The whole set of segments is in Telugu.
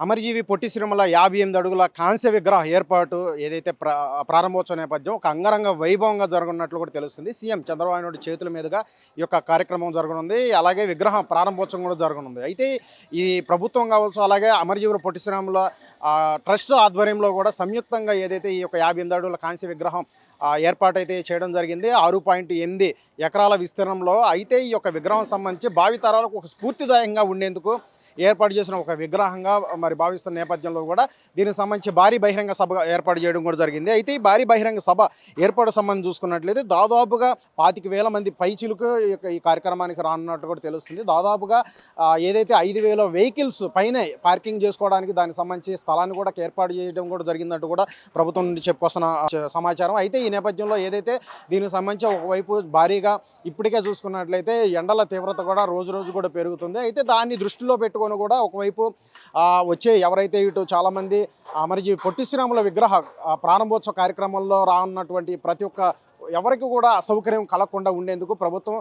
అమరజీవి పొట్టి శ్రీరాముల 58 అడుగుల కాంస్య విగ్రహ ఏర్పాటు ఏదైతే ప్రారంభోత్సవ నేపథ్యం ఒక అంగరంగ వైభవంగా జరగనున్నట్లు కూడా తెలుస్తుంది. సీఎం చంద్రబాబు నాయుడు చేతుల మీదుగా ఈ యొక్క కార్యక్రమం జరగనుంది. అలాగే విగ్రహం ప్రారంభోత్సవం కూడా జరగనుంది. అయితే ఈ ప్రభుత్వం కావచ్చు, అలాగే అమరజీవుల పొట్టి శ్రీరాముల ట్రస్ట్ ఆధ్వర్యంలో కూడా సంయుక్తంగా ఏదైతే ఈ యొక్క 58 అడుగుల కాంస్య విగ్రహం ఏర్పాటు అయితే చేయడం జరిగింది. 6.8 ఎకరాల విస్తీర్ణంలో. అయితే ఈ యొక్క విగ్రహం సంబంధించి భావితరాలకు ఒక స్ఫూర్తిదాయంగా ఉండేందుకు ఏర్పాటు చేసిన ఒక విగ్రహంగా మరి భావిస్తున్న నేపథ్యంలో కూడా దీనికి సంబంధించి భారీ బహిరంగ సభ ఏర్పాటు చేయడం కూడా జరిగింది. అయితే ఈ భారీ బహిరంగ సభ ఏర్పాటు సంబంధించి చూసుకున్నట్లయితే దాదాపుగా 25,000 మంది పైచిలకు ఈ కార్యక్రమానికి రానున్నట్టు కూడా తెలుస్తుంది. దాదాపుగా ఏదైతే 5,000 వెహికల్స్ పైన పార్కింగ్ చేసుకోవడానికి దానికి సంబంధించి స్థలాన్ని కూడా ఏర్పాటు చేయడం కూడా జరిగిందంటూ కూడా ప్రభుత్వం నుండి చెప్పుకొస్తున్న సమాచారం. అయితే ఈ నేపథ్యంలో ఏదైతే దీనికి సంబంధించి ఒకవైపు భారీగా ఇప్పటికే చూసుకున్నట్లయితే ఎండల తీవ్రత కూడా రోజు రోజు కూడా పెరుగుతుంది. అయితే దాన్ని దృష్టిలో పెట్టుకొని కూడా ఒకవైపు వచ్చే ఎవరైతే ఇటు చాలామంది అమరజీవి పొట్టి శ్రీరాముల విగ్రహ ప్రారంభోత్సవ కార్యక్రమంలో రానున్నటువంటి ప్రతి ఒక్క ఎవరికి కూడా అసౌకర్యం కలగకుండా ఉండేందుకు ప్రభుత్వం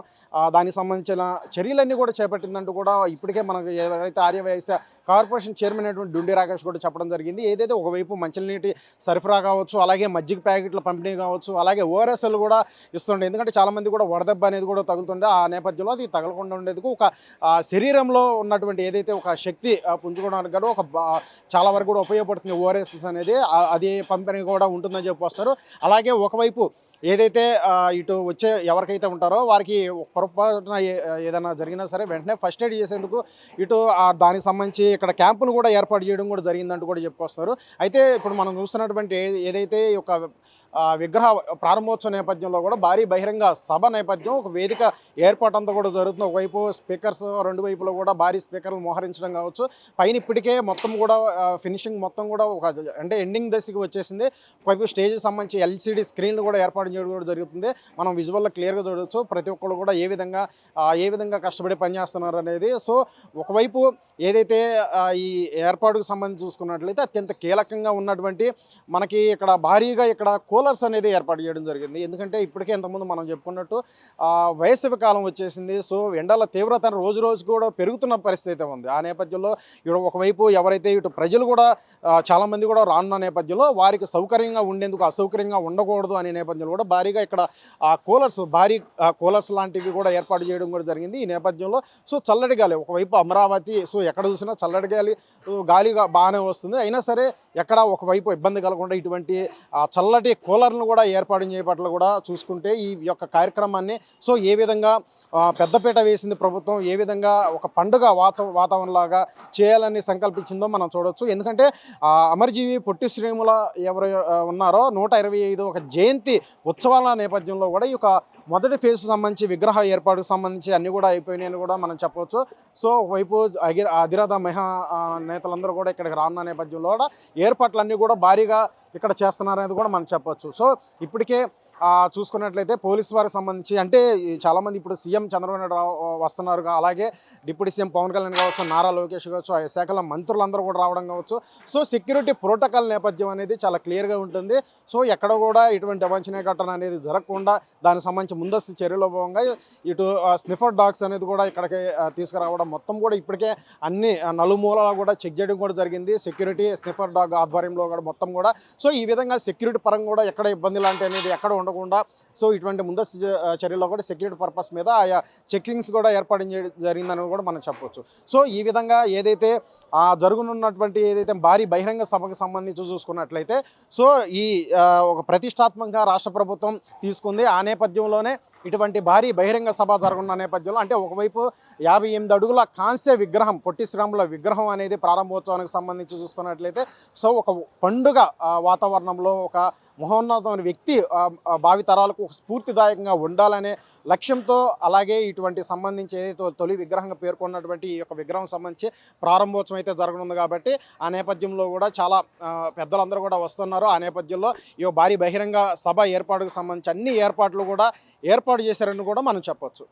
దానికి సంబంధించిన చర్యలన్నీ కూడా చేపట్టిందంటూ కూడా ఇప్పటికే మనకు ఎవరైతే ఆర్యవైశ్య కార్పొరేషన్ చైర్మన్ అయినటువంటి డుండి రాకేష్ కూడా చెప్పడం జరిగింది. ఏదైతే ఒకవైపు మంచినీటి సరఫరా కావచ్చు, అలాగే మజ్జిగ ప్యాకెట్ల పంపిణీ కావచ్చు, అలాగే ఓఆర్ఎస్ఎల్ కూడా ఇస్తుండే. ఎందుకంటే చాలామంది కూడా వడదెబ్బ అనేది కూడా తగులుతుండే. ఆ నేపథ్యంలో అది తగలకుండా ఉండేందుకు ఒక శరీరంలో ఉన్నటువంటి ఏదైతే ఒక శక్తి పుంజుకోవడానికి కూడా ఒక చాలా వరకు కూడా ఉపయోగపడుతుంది ఓఆర్ఎస్ఎస్ అనేది. అది పంపిణీ కూడా ఉంటుందని చెప్పి వస్తారు. అలాగే ఒకవైపు ఏదైతే ఇటు వచ్చే ఎవరికైతే ఉంటారో వారికి పొరపాటున ఏదైనా జరిగినా సరే వెంటనే ఫస్ట్ ఎయిడ్ చేసేందుకు ఇటు దానికి సంబంధించి ఇక్కడ క్యాంపులు కూడా ఏర్పాటు చేయడం కూడా జరిగిందంటూ కూడా చెప్పుకొస్తున్నారు. అయితే ఇప్పుడు మనం చూస్తున్నటువంటి ఏదైతే ఒక విగ్రహ ప్రారంభోత్సవ నేపథ్యంలో కూడా భారీ బహిరంగ సభ నేపథ్యం ఒక వేదిక ఏర్పాటు అంతా కూడా జరుగుతుంది. ఒకవైపు స్పీకర్స్ రెండు వైపులో కూడా భారీ స్పీకర్లు మోహరించడం కావచ్చు. పైన ఇప్పటికే మొత్తం కూడా ఫినిషింగ్ మొత్తం కూడా ఒక అంటే ఎండింగ్ దశకి వచ్చేసింది. ఒకవైపు స్టేజ్ సంబంధించి ఎల్సిడి స్క్రీన్లు కూడా ఏర్పాటు చేయడం కూడా జరుగుతుంది. మనం విజువల్లో క్లియర్గా చూడవచ్చు ప్రతి ఒక్కరు కూడా ఏ విధంగా కష్టపడి పనిచేస్తున్నారు అనేది. సో ఒకవైపు ఏదైతే ఈ ఏర్పాటుకు సంబంధించి చూసుకున్నట్లయితే అత్యంత కీలకంగా ఉన్నటువంటి మనకి ఇక్కడ భారీగా ఇక్కడ కూలర్స్ అనేది ఏర్పాటు చేయడం జరిగింది. ఎందుకంటే ఇప్పటికే ఇంతకుముందు మనం చెప్పుకున్నట్టు వేసవి కాలం వచ్చేసింది. సో ఎండల తీవ్రత రోజు రోజు కూడా పెరుగుతున్న పరిస్థితి అయితే ఉంది. ఆ నేపథ్యంలో ఇక్కడ ఒకవైపు ఎవరైతే ఇటు ప్రజలు కూడా చాలామంది కూడా రానున్న నేపథ్యంలో వారికి సౌకర్యంగా ఉండేందుకు అసౌకర్యంగా ఉండకూడదు అనే నేపథ్యంలో కూడా భారీగా ఇక్కడ భారీ కూలర్స్ లాంటివి కూడా ఏర్పాటు చేయడం కూడా జరిగింది. ఈ నేపథ్యంలో సో చల్లటి గాలి ఒకవైపు అమరావతి సో ఎక్కడ చూసినా చల్లటి గాలిగా బాగానే వస్తుంది. అయినా సరే ఎక్కడ ఒకవైపు ఇబ్బంది కలగకుండా ఇటువంటి చల్లటి కూలర్ను కూడా ఏర్పాటు చేయబట్ల కూడా చూసుకుంటే ఈ యొక్క కార్యక్రమాన్ని సో ఏ విధంగా పెద్దపీట వేసింది ప్రభుత్వం, ఏ విధంగా ఒక పండుగ వాతావరణంలాగా చేయాలని సంకల్పించిందో మనం చూడవచ్చు. ఎందుకంటే అమరజీవి పొట్టి శ్రీరాముల ఎవరు ఉన్నారో 125 ఒక జయంతి ఉత్సవాల నేపథ్యంలో కూడా ఈ యొక్క మొదటి ఫేజ్ సంబంధించి విగ్రహ ఏర్పాటుకు సంబంధించి అన్నీ కూడా అయిపోయినాయని కూడా మనం చెప్పవచ్చు. సో ఒకవైపు అధిరథ నేతలందరూ కూడా ఇక్కడికి రానున్న నేపథ్యంలో కూడా ఏర్పాట్లన్నీ కూడా భారీగా ఇక్కడ చేస్తున్నారనేది కూడా మనం చెప్పవచ్చు. సో ఇప్పటికే చూసుకున్నట్లయితే పోలీసు వారికి సంబంధించి అంటే చాలామంది ఇప్పుడు సీఎం చంద్రబాబు నాయుడు వస్తున్నారు, అలాగే డిప్యూటీ సీఎం పవన్ కళ్యాణ్ కావచ్చు, నారా లోకేష్ కావచ్చు, ఆ శాఖల మంత్రులందరూ కూడా రావడం కావచ్చు. సో సెక్యూరిటీ ప్రోటోకాల్ నేపథ్యం అనేది చాలా క్లియర్గా ఉంటుంది. సో ఎక్కడ కూడా ఇటువంటి అవాంఛనీయ ఘటన అనేది జరగకుండా దానికి సంబంధించి ముందస్తు చర్యలో భాగంగా ఇటు స్నిఫర్ డాగ్స్ అనేది కూడా ఇక్కడికి తీసుకురావడం మొత్తం కూడా ఇప్పటికే అన్ని నలుమూలలా కూడా చెక్ చేయడం కూడా జరిగింది. సెక్యూరిటీ స్నిఫర్ డాగ్ ఆధ్వర్యంలో కూడా మొత్తం కూడా సో ఈ విధంగా సెక్యూరిటీ పరంగా కూడా ఎక్కడ ఇబ్బంది లాంటి అనేది ఎక్కడ ఉండకుండా సో ఇటువంటి ముందస్తు చర్యలో కూడా సెక్యూరిటీ పర్పస్ మీద ఆయా చెక్కింగ్స్ కూడా ఏర్పాటు జరిగిందని కూడా మనం చెప్పవచ్చు. సో ఈ విధంగా ఏదైతే జరుగునున్నటువంటి ఏదైతే భారీ బహిరంగ సభకు సంబంధించి చూసుకున్నట్లయితే సో ఈ ఒక ప్రతిష్టాత్మకంగా రాష్ట్ర ప్రభుత్వం తీసుకుంది. ఆ నేపథ్యంలోనే ఇటువంటి భారీ బహిరంగ సభ జరగనున్న నేపథ్యంలో అంటే ఒకవైపు 58 అడుగుల కాంస్య విగ్రహం పొట్టి శ్రీరాముల విగ్రహం అనేది ప్రారంభోత్సవానికి సంబంధించి చూసుకున్నట్లయితే సో ఒక పండుగ వాతావరణంలో ఒక మహోన్నతమైన వ్యక్తి భావితరాలకు ఒక స్ఫూర్తిదాయకంగా ఉండాలనే లక్ష్యంతో అలాగే ఇటువంటి సంబంధించి ఏదైతే తొలి విగ్రహంగా పేర్కొన్నటువంటి ఈ యొక్క విగ్రహం సంబంధించి ప్రారంభోత్సవం అయితే జరగనుంది. కాబట్టి ఆ నేపథ్యంలో కూడా చాలా పెద్దలందరూ కూడా వస్తున్నారు. ఆ నేపథ్యంలో ఈ భారీ బహిరంగ సభ ఏర్పాటుకు సంబంధించి అన్ని ఏర్పాట్లు కూడా ఏర్పాటు చేశారని కూడా మనం చెప్పొచ్చు.